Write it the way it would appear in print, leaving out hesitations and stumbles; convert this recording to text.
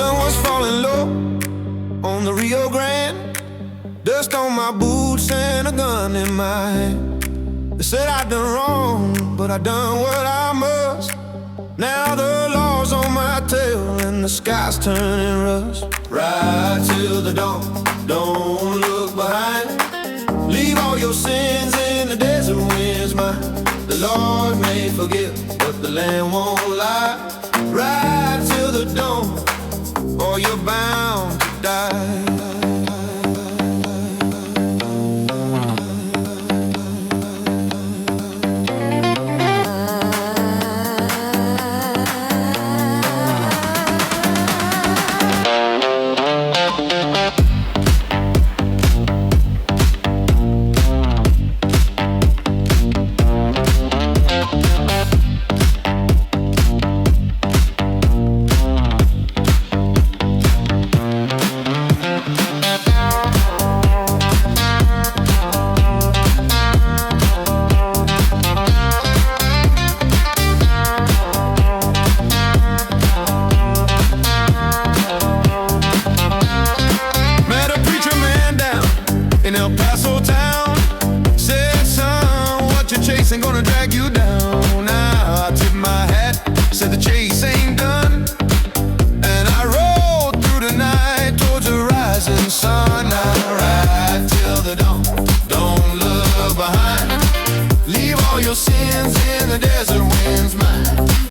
sun was falling low on the Rio Grande. Dust on my boots and a gun in my hand. They said I done wrong, but I done what I must. Now the law's on my tail and the sky's turning rust. Ride till the dawn, don't look behind. Leave all your sins in the desert when it's mine. The Lord may forgive, but the land won't lie. Ride till the dawn, or you're bound to die. In El Paso town, said, son, what you're chasing gonna drag you down. Now I tip my hat, said the chase ain't done, and I rode through the night towards the rising sun. I ride till the dawn, don't look behind. Leave all your sins in the desert when it's mine.